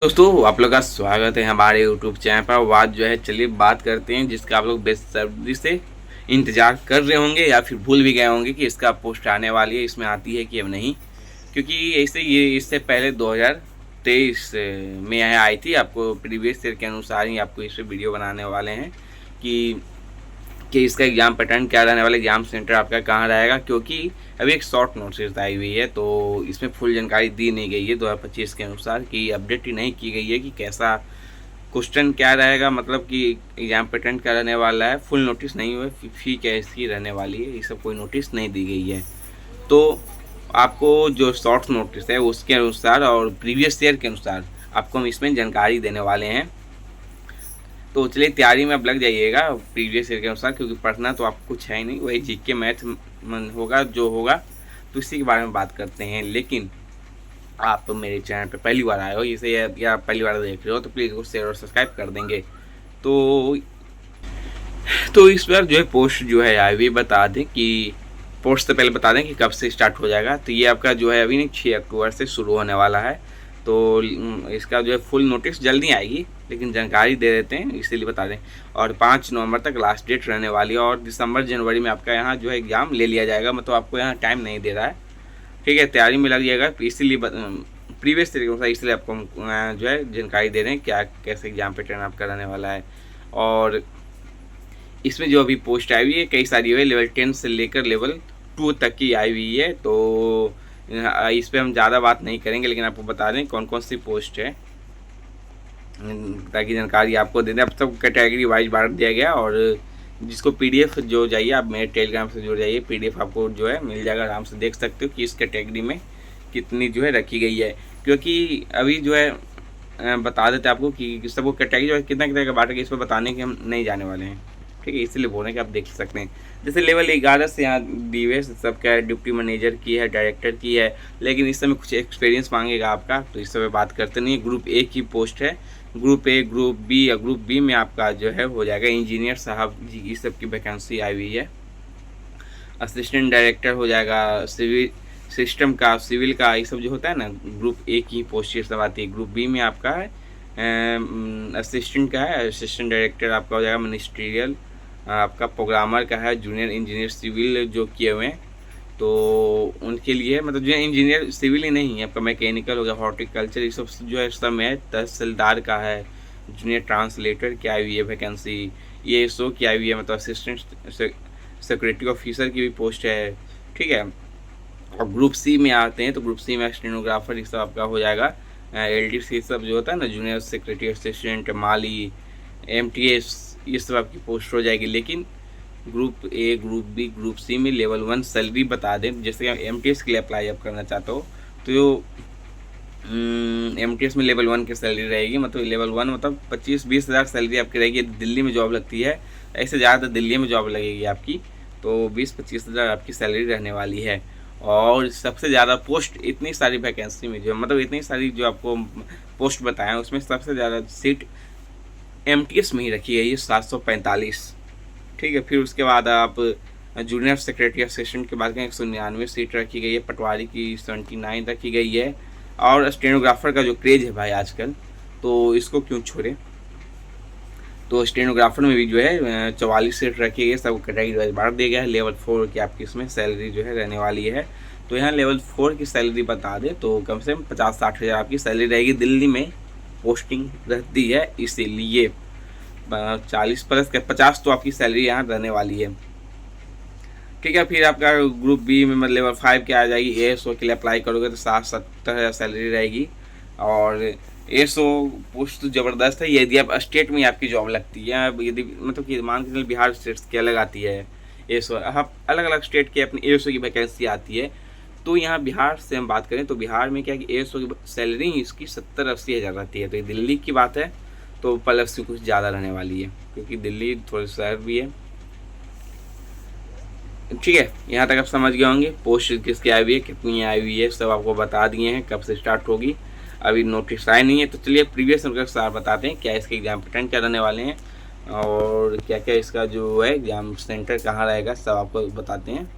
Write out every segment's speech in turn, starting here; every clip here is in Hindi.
दोस्तों आप लोग का स्वागत है हमारे यूट्यूब चैनल पर। आज जो है चलिए बात करते हैं जिसका आप लोग बेसब्री से इंतज़ार कर रहे होंगे या फिर भूल भी गए होंगे कि इसका पोस्ट आने वाली है, इसमें आती है कि अब नहीं। क्योंकि ऐसे ये इससे पहले 2023 में यह आई थी। आपको प्रीवियस ईयर के अनुसार ही आपको इस पर वीडियो बनाने वाले हैं कि इसका एग्ज़ाम पैटर्न क्या रहने वाला है, एग्ज़ाम सेंटर आपका कहाँ रहेगा। क्योंकि अभी एक शॉर्ट नोटिस आई हुई है तो इसमें फुल जानकारी दी नहीं गई है 2025 के अनुसार, कि अपडेट ही नहीं की गई है कि कैसा क्वेश्चन क्या रहेगा, मतलब कि एग्ज़ाम पैटर्न क्या रहने वाला है। फुल नोटिस नहीं हुआ, फी कैसी रहने वाली है, ये सब कोई नोटिस नहीं दी गई है। तो आपको जो शॉर्ट नोटिस है उसके अनुसार और प्रीवियस ईयर के अनुसार आपको हम इसमें जानकारी देने वाले हैं। तो चलिए तैयारी में अब लग जाइएगा प्रीवियस ईयर के अनुसार, क्योंकि पढ़ना तो आपको कुछ है ही नहीं, वही जीके मैथ होगा जो होगा, तो इसी के बारे में बात करते हैं। लेकिन आप तो मेरे चैनल पे पहली बार आए हो, इसे या पहली बार देख रहे हो, तो प्लीज़ उसको शेयर और सब्सक्राइब कर देंगे। तो इस बार जो है पोस्ट जो है आई हुई, बता दें कि पोस्ट से पहले बता दें कि कब से स्टार्ट हो जाएगा। तो ये आपका जो है अभी नहीं 6 अक्टूबर से शुरू होने वाला है। तो इसका जो है फुल नोटिस जल्दी आएगी, लेकिन जानकारी दे देते हैं इसीलिए बता दें। और 5 नवंबर तक लास्ट डेट रहने वाली है, और दिसंबर जनवरी में आपका यहाँ जो है एग्ज़ाम ले लिया जाएगा। मतलब आपको यहाँ टाइम नहीं दे रहा है, ठीक है, तैयारी में लग जाएगा। इसीलिए प्रीवियस तरीके से इसलिए आपको हम जो है जानकारी दे रहे हैं क्या कैसे एग्ज़ाम पैटर्न आपका रहने वाला है। और इसमें जो अभी पोस्ट आई हुई है कई सारी हुई है, लेवल 10 से लेकर लेवल 2 तक की आई हुई है। तो इस पर हम ज़्यादा बात नहीं करेंगे, लेकिन आपको बता दें कौन कौन सी पोस्ट है, ताकि जानकारी आपको दे दें। अब सब कैटेगरी वाइज बांट दिया गया। और जिसको पीडीएफ जो जाइए, आप मेरे टेलीग्राम से जुड़ जाइए, पीडीएफ आपको जो है मिल जाएगा, आराम से देख सकते हो कि इस कैटेगरी में कितनी जो है रखी गई है। क्योंकि अभी जो है बता देते आपको कि सबको कैटेगरी जो है कितना कितना का बांटा गया, इस पर बताने के हम नहीं जाने वाले हैं, ठीक है, इसलिए बोल रहे हैं कि आप देख सकते हैं। जैसे लेवल 11 से यहाँ दी हुए सबका डिप्टी मैनेजर की है, डायरेक्टर की है, लेकिन इस समय कुछ एक्सपीरियंस मांगेगा आपका, तो इस समय बात करते नहीं। ग्रुप ए की पोस्ट है, ग्रुप ए, ग्रुप बी या ग्रुप बी में आपका जो है हो जाएगा इंजीनियर साहब जी, इस सब की वैकेंसी आई हुई है। असिस्टेंट डायरेक्टर हो जाएगा, सिविल सिस्टम का, सिविल का, ये सब जो होता है ना, ग्रुप ए की पोस्ट ये सब आती है। ग्रुप बी में आपका है असिस्टेंट का है, असिस्टेंट डायरेक्टर आपका हो जाएगा मिनिस्ट्रियल, आपका प्रोग्रामर का है, जूनियर इंजीनियर सिविल जो किए हुए हैं तो उनके लिए, मतलब जो इंजीनियर सिविल ही नहीं है, आपका मैकेनिकल हो गया, हॉर्टिकल्चर, ये सब जो है सब में है। तहसीलदार का है, जूनियर ट्रांसलेटर की आई हुई है वैकेंसी, ये सो की आई हुई है, मतलब असिस्टेंट सिक्योरिटी ऑफिसर की भी पोस्ट है, ठीक है। और ग्रुप सी में आते हैं तो ग्रुप सी में स्टेनोग्राफर ये सब आपका हो जाएगा। LDC सब जो होता है ना, जूनियर सेक्रेटरी असिस्टेंट, माली, MTS, ये सब आपकी पोस्ट हो जाएगी। लेकिन group A, group B, group C में लेवल 1 सैलरी बता दें। जैसे कि MTS के लिए अप्लाई आप करना चाहते हो तो MTS में लेवल 1 की सैलरी रहेगी, मतलब लेवल 1 मतलब 25-20 हज़ार सैलरी आपकी रहेगी। दिल्ली में जॉब लगती है, ऐसे ज़्यादा दिल्ली में जॉब लगेगी आपकी, तो 20-25 हज़ार आपकी सैलरी रहने वाली है। और सबसे ज़्यादा पोस्ट इतनी सारी वैकेंसी में जो, मतलब इतनी सारी जो आपको पोस्ट बताएं, उसमें सबसे ज़्यादा सीट MTS में ही रखी गई है, 745, ठीक है। फिर उसके बाद आप जूनियर सेक्रेटरी असिस्टेंट की बात करें, 199 सीट रखी गई है, पटवारी की 79 रखी गई है। और स्टेनोग्राफर का जो क्रेज है भाई आजकल, तो इसको क्यों छोड़े, तो स्टेनोग्राफर में भी जो है 44 सीट रखी गई है, सब कैटेगरी वाइज बांट दिया गया है। लेवल 4 की आपकी इसमें सैलरी जो है रहने वाली है। तो यहाँ लेवल 4 की सैलरी बता दें तो कम से कम 50-60 हज़ार आपकी सैलरी रहेगी। दिल्ली में पोस्टिंग रहती है, इसीलिए 40 प्लस 50 तो आपकी सैलरी यहाँ रहने वाली है, ठीक है। फिर आपका ग्रुप बी में मतलब लेवल 5 की आ जाएगी। ASO के लिए अप्लाई करोगे तो 60-70 हज़ार सैलरी रहेगी। और ASO पोस्ट तो ज़बरदस्त है, यदि आप स्टेट में आपकी जॉब लगती है, यदि मतलब कि मान के चलिए बिहार स्टेट की अलग आती है ASO, आप अलग अलग स्टेट की अपनी ASO की वैकेंसी आती है। तो यहाँ बिहार से हम बात करें तो बिहार में क्या कि ASO की सैलरी इसकी 70-80 हज़ार रहती है। तो ये दिल्ली की बात है तो प्लस से कुछ ज़्यादा रहने वाली है, क्योंकि दिल्ली थोड़ा शहर भी है, ठीक है। यहाँ तक आप समझ गए होंगे पोस्ट किसकी आई हुई है, कितनी आई हुई है, सब आपको बता दिए हैं, कब से स्टार्ट होगी। अभी नोटिस आए नहीं है, तो चलिए प्रीवियस के साथ बताते हैं क्या इसके एग्जाम पैटर्न क्या रहने वाले हैं और क्या क्या इसका जो है एग्जाम सेंटर कहाँ रहेगा, सब आपको बताते हैं।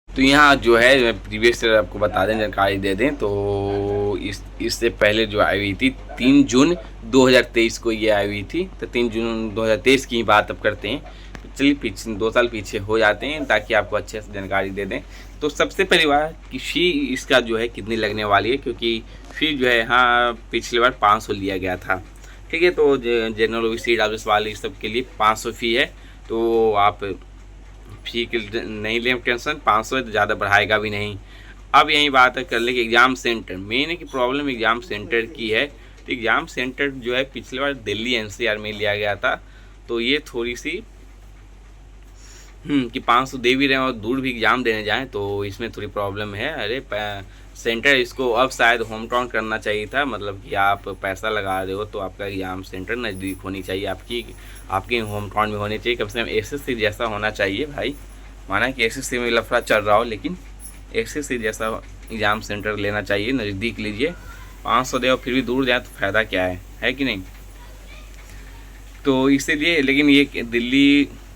तो यहाँ जो है प्रीवियस ईयर आपको बता दें, जानकारी दे दें। तो इससे पहले जो आई हुई थी 3 जून 2023 को ये आई हुई थी। तो 3 जून 2023 की बात अब करते हैं। तो चलिए पीछे 2 साल पीछे हो जाते हैं ताकि आपको अच्छे से जानकारी दे दें। तो सबसे पहली बात कि फ़ी इसका जो है कितनी लगने वाली है, क्योंकि फ़ी जो है हाँ पिछली बार 500 लिया गया था। ठीक है, तो जनरल ओबीसी डब्ल्यूएस वाले सब के लिए 500 फ़ी है। तो आप फ़ी के नहीं लें टेंशन, 500 है तो ज़्यादा बढ़ाएगा भी नहीं। अब यही बात है कर ले कि एग्ज़ाम सेंटर मेन है कि प्रॉब्लम एग्ज़ाम सेंटर की है। तो एग्ज़ाम सेंटर जो है पिछली बार दिल्ली एनसीआर में लिया गया था। तो ये थोड़ी सी कि 500 दे भी रहे हैं और दूर भी एग्ज़ाम देने जाएं तो इसमें थोड़ी प्रॉब्लम है। अरे सेंटर इसको अब शायद होम टाउन करना चाहिए था, मतलब कि आप पैसा लगा रहे हो तो आपका एग्ज़ाम सेंटर नज़दीक होनी चाहिए, आपकी होम टाउन में होनी चाहिए। कम से कम एसएससी जैसा होना चाहिए भाई। माना कि एसएससी में लफड़ा चल रहा हो, लेकिन एसएससी जैसा एग्ज़ाम सेंटर लेना चाहिए, नज़दीक लीजिए। 500 दे और फिर भी दूर जाए तो फ़ायदा क्या है कि नहीं। तो इसीलिए, लेकिन ये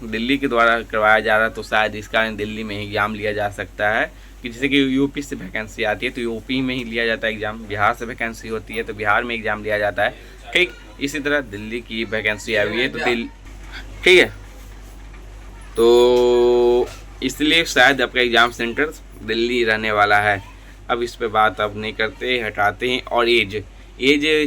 दिल्ली के द्वारा करवाया जा रहा है तो शायद इस कारण दिल्ली में ही एग्ज़ाम लिया जा सकता है। कि जैसे कि यूपी से वैकेंसी आती है तो यूपी में ही लिया जाता है एग्ज़ाम, बिहार से वैकेंसी होती है तो बिहार में एग्ज़ाम लिया जाता है। ठीक इसी तरह दिल्ली की वैकेंसी आई हुई है तो ठीक है, तो इसलिए शायद आपका एग्ज़ाम सेंटर दिल्ली रहने वाला है। अब इस पे बात अब नहीं करते, हटाते हैं। और एज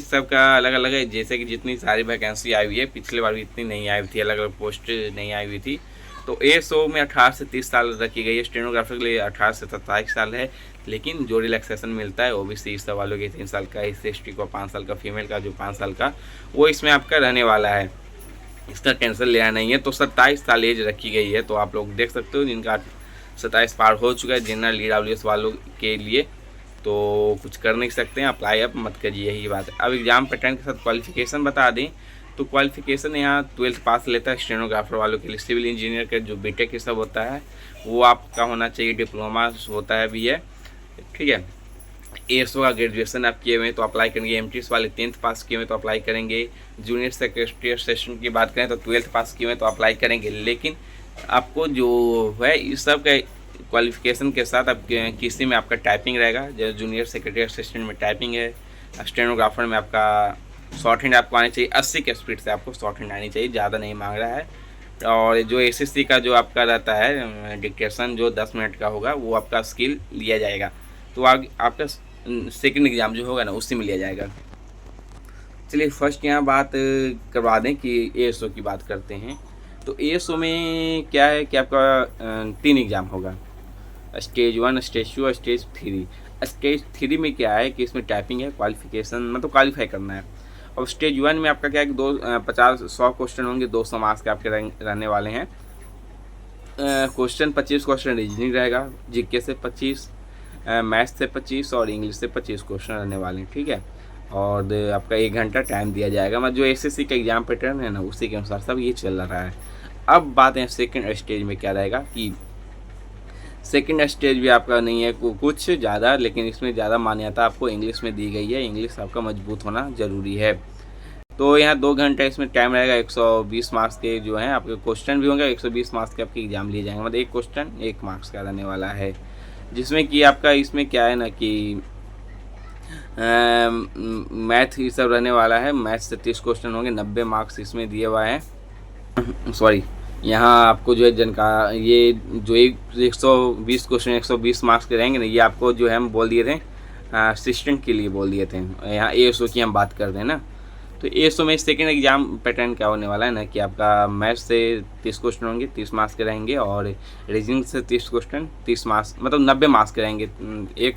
सबका अलग अलग है। जैसे कि जितनी सारी वैकेंसी आई हुई है, पिछले बार भी इतनी नहीं आई हुई थी, अलग अलग पोस्ट नहीं आई हुई थी। तो एएसओ में 18 से 30 साल रखी गई है, स्टेनोग्राफर के लिए 18 से 27 साल है। लेकिन जो रिलैक्सेशन मिलता है ओबीसी सब वालों के 3 साल का, SC/ST को 5 साल का, फीमेल का जो 5 साल का, वो इसमें आपका रहने वाला है। इसका कैंसिल लेना नहीं है। तो 27 साल एज रखी गई है। तो आप लोग देख सकते हो जिनका 27 पार हो चुका है जनरल ईडब्ल्यूएस वालों के लिए, तो कुछ कर नहीं सकते हैं, अप्लाई अब मत करिए, यही बात है। अब एग्ज़ाम पैटर्न के साथ क्वालिफिकेशन बता दें तो क्वालिफिकेशन यहाँ 12th पास लेता है स्टेनोग्राफर वालों के लिए। सिविल इंजीनियर का जो बीटेक ये सब होता है वो आपका होना चाहिए, डिप्लोमा होता है भी है। ठीक है, एएसओ का ग्रेजुएशन आप किए हुए हैं तो अप्लाई करेंगे। एमटीएस वाले 10th पास किए हुए तो अप्लाई करेंगे। जूनियर सेक्रेटरी सेशन की बात करें तो 12th पास किए हुए तो अप्लाई करेंगे। लेकिन आपको जो है इस सब का क्वालिफिकेशन के साथ अब किसी में आपका टाइपिंग रहेगा, जैसे जूनियर सेक्रेटरी असिस्टेंट में टाइपिंग है, स्टेनोग्राफर में आपका शॉर्ट हैंड आपको आनी चाहिए। 80 के स्पीड से आपको शॉर्ट हैंड आनी चाहिए, ज़्यादा नहीं मांग रहा है। और जो एसएससी का जो आपका रहता है डिक्टेशन जो 10 मिनट का होगा वो आपका स्किल लिया जाएगा। तो आपका सेकंड एग्ज़ाम जो होगा ना उसी में लिया जाएगा। चलिए फर्स्ट यहाँ बात करवा दें कि एएसओ की बात करते हैं। तो एएसओ में क्या है कि आपका 3 एग्ज़ाम होगा, स्टेज 1, स्टेज 2 और स्टेज 3। स्टेज 3 में क्या है कि इसमें टाइपिंग है, क्वालिफिकेशन मतलब क्वालिफाई करना है। और स्टेज 1 में आपका क्या है कि 100 क्वेश्चन होंगे, 200 मार्क्स के आपके रहने वाले हैं। क्वेश्चन 25 क्वेश्चन रीजनिंग रहेगा, जीके से 25, मैथ्स से 25 और इंग्लिश से 25 क्वेश्चन रहने वाले हैं। ठीक है, और आपका 1 घंटा टाइम दिया जाएगा। मतलब जो एसएससी का एग्ज़ाम पैटर्न है ना उसी के अनुसार सब ये चल रहा है। अब बात है सेकंड स्टेज में क्या रहेगा कि सेकंड स्टेज भी आपका नहीं है कुछ ज़्यादा, लेकिन इसमें ज़्यादा मान्यता आपको इंग्लिश में दी गई है। इंग्लिश आपका मजबूत होना ज़रूरी है। तो यहाँ 2 घंटे इसमें टाइम रहेगा। 120 मार्क्स के जो हैं आपके क्वेश्चन भी होंगे, 120 मार्क्स के आपके एग्ज़ाम लिए जाएंगे। मतलब एक क्वेश्चन 1 मार्क्स का रहने वाला है, जिसमें कि आपका इसमें क्या है ना कि मैथ ये सब रहने वाला है। मैथ से 30 क्वेश्चन होंगे, 90 मार्क्स इसमें दिए हुआ है। सॉरी, यहाँ आपको जो है ये जो 120 क्वेश्चन 120 मार्क्स के रहेंगे ना, ये आपको जो है हम बोल दिए थे असिस्टेंट के लिए बोल दिए थे। यहाँ एएसओ की हम बात करते हैं ना, तो एएसओ में सेकंड एग्जाम पैटर्न क्या होने वाला है ना कि आपका मैथ से 30 क्वेश्चन होंगे, 30 मार्क्स के रहेंगे। और रीजनिंग से 30 क्वेश्चन 30 मार्क्स मतलब 90 मार्क्स के रहेंगे। एक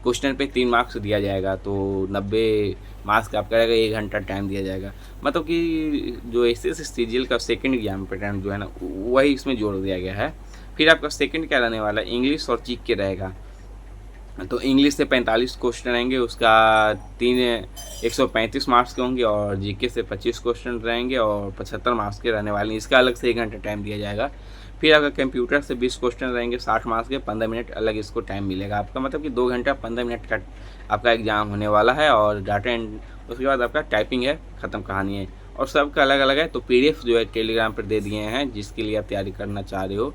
क्वेश्चन पे 3 मार्क्स दिया जाएगा, तो 90 मार्क्स का आपका रहेगा। 1 घंटा टाइम दिया जाएगा। मतलब कि जो SSC का सेकंड एग्जाम पैटर्न जो है ना वही इसमें जोड़ दिया गया है। फिर आपका सेकंड क्या रहने वाला है, इंग्लिश और जीके के रहेगा। तो इंग्लिश से 45 क्वेश्चन रहेंगे, उसका 135 मार्क्स के होंगे। और जीके से 25 क्वेश्चन रहेंगे और 75 मार्क्स के रहने वाले हैं। इसका अलग से 1 घंटा टाइम दिया जाएगा। फिर अगर कंप्यूटर से 20 क्वेश्चन रहेंगे, 60 मार्क्स के, 15 मिनट अलग इसको टाइम मिलेगा आपका। मतलब कि 2 घंटा 15 मिनट का आपका एग्जाम होने वाला है। और डाटा एंड उसके बाद आपका टाइपिंग है, ख़त्म कहानी है। और सबका अलग अलग है। तो PDF जो है टेलीग्राम पर दे दिए हैं, जिसके लिए आप तैयारी करना चाह रहे हो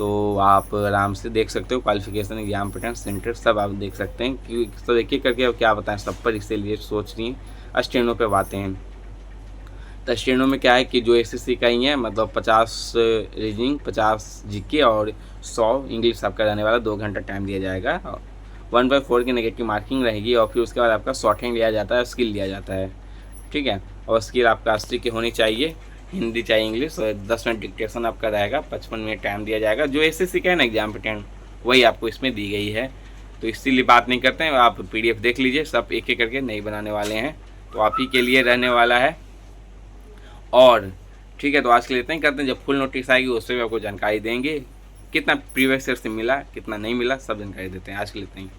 तो आप आराम से देख सकते हो। क्वालिफिकेशन, एग्जाम पैटर्न, सेंटर सब आप देख सकते हैं। क्योंकि तो एक एक करके अब क्या बताएं सब पर, इसीलिए सोच रही हैं। स्टेनो पे बातें हैं। तो स्टेनो में क्या है कि जो एसएससी का ही है, मतलब 50 रीजनिंग, 50 जीके और 100 इंग्लिश आपका रहने वाला। 2 घंटा टाइम दिया जाएगा। 1/4 की नेगेटिव मार्किंग रहेगी और फिर उसके बाद आपका शॉर्ट हैंड लिया जाता है, स्किल लिया जाता है, ठीक है। और स्किल आपका 80 की होनी चाहिए, हिंदी चाहिए, इंग्लिश, और 10 मिनट डिक्टेशन आपका रहेगा। 55 मिनट टाइम दिया जाएगा। जो एसएससी का है ना एग्जाम पैटर्न, वही आपको इसमें दी गई है। तो इसीलिए बात नहीं करते हैं, आप पीडीएफ देख लीजिए, सब एक एक करके नहीं बनाने वाले हैं, तो आप ही के लिए रहने वाला है। और ठीक है, तो आज के लिए इतना ही करते हैं। जब फुल नोटिस आएगी उससे भी आपको जानकारी देंगे, कितना प्रीवियस ईयर से मिला, कितना नहीं मिला, सब जानकारी देते हैं। आज के लिए इतना ही।